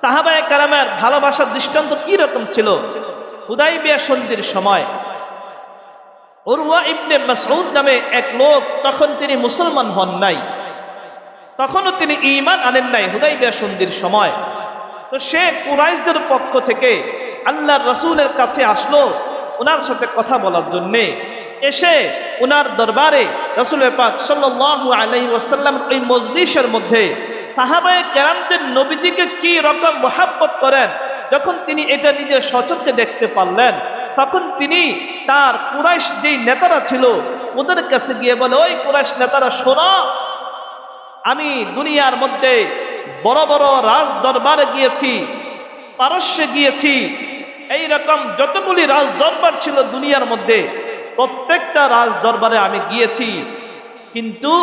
সাহাবায়ে কেরামের ভালোবাসার দৃষ্টান্ত কি রকম ছিল? হুদাইবিয়া সন্ধির সময় উরওয়া ইবনে মাসউদ নামে এক লোক, তখন তিনি মুসলমান হন নাই, তখনও তিনি ঈমান আনেন নাই হুদাইবিয়া সন্ধির সময়। তো সে কুরাইশদের পক্ষ থেকে আল্লাহর রাসূলের কাছে আসলো ওনার সাথে কথা বলার জন্য। এসে ওনার দরবারে রাসূল পাক সাল্লাল্লাহু আলাইহি ওয়াসাল্লাম ওই মজলিসের মধ্যে সাহাবায়ে কেরামদের নবীজিকে কি রকম মহব্বত করেন, যখন তিনি এটা নিজের স্বচক্ষে দেখতে পারলেন, তখন তিনি তার কুরাইশ যেই নেতারা ছিল ওদের কাছে গিয়ে বলে, ওই কুরাইশ নেতারা শোনো, আমি দুনিয়ার মধ্যে বড় বড় রাজ দরবারে গিয়েছি, পারস্যে গিয়েছি, এই রকম যতগুলি রাজ দরবার ছিল দুনিয়ার মধ্যে প্রত্যেকটা রাজ দরবারে আমি গিয়েছি, কিন্তু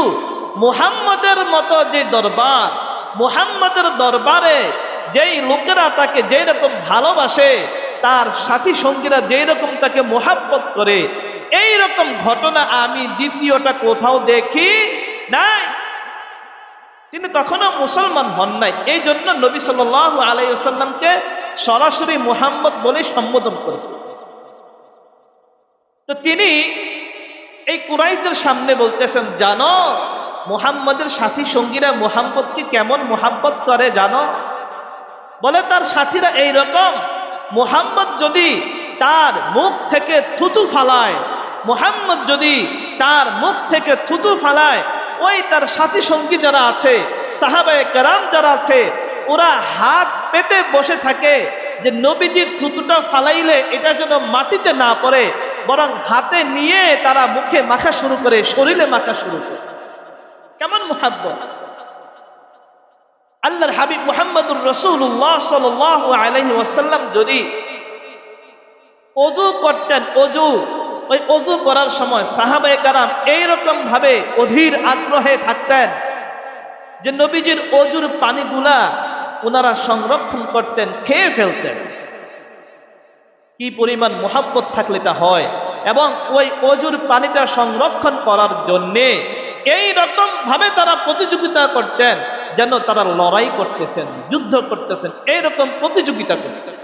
মুহাম্মদের মতো যে দরবার, মুহাম্মদের দরবারে যেই লোকেরা তাকে যেই রকম ভালোবাসে, তার সাথী সঙ্গীরা যেই রকম তাকে মোহাব্বত করে, এই রকম ঘটনা আমি দ্বিতীয়টা কোথাও দেখি নাই। তিনি তখনও মুসলমান হন নাই, এই জন্য নবী সাল্লাল্লাহু আলাইহি ওয়াসাল্লামকে সরাসরি মুহাম্মদ বলে সম্বোধন করেছে। তো তিনি এই কুরাইশদের সামনে বলতেছেন, জানো মুহাম্মদের সাথী সঙ্গীরা মুহাম্মদকে কেমন মুহাব্বত করে জানো? বলে তার সাথীরা এই রকম, মুহাম্মদ যদি তার মুখ থেকে থুতু ফালায়, মুহাম্মদ যদি তার মুখ থেকে থুতু ফালায়, ওই তার সাথী সঙ্গী যারা আছে, সাহাবায়ে কেরাম যারা আছে, ওরা হাত পেতে বসে থাকে যে নবীজির থুতুটা ফালাইলে এটা যেন মাটিতে না পড়ে, বরং হাতে নিয়ে তারা মুখে মাখা শুরু করে, শরীরে মাখা শুরু করে। কেমন মুহাব্বত! আল্লাহর হাবিব মুহাম্মদুর রাসূলুল্লাহ সাল্লাল্লাহু আলাইহি ওয়াসাল্লাম যদি ওযু করতেন, ওই ওযু করার সময় সাহাবায়ে কেরাম এইরকম ভাবে অধীর আগ্রহে থাকতেন যে নবীজির ওযুর পানিগুলা ওনারা সংরক্ষণ করতেন, খেয়ে ফেলতেন। কি পরিমাণ মুহাব্বত থাকলে তা হয়। এবং ওই ওযুর পানিটা সংরক্ষণ করার জন্যে এই রকম ভাবে তারা প্রতিযোগিতা করতেন যেন তারা লড়াই করতেছেন, যুদ্ধ করতেছেন, এইরকম প্রতিযোগিতা করতেন।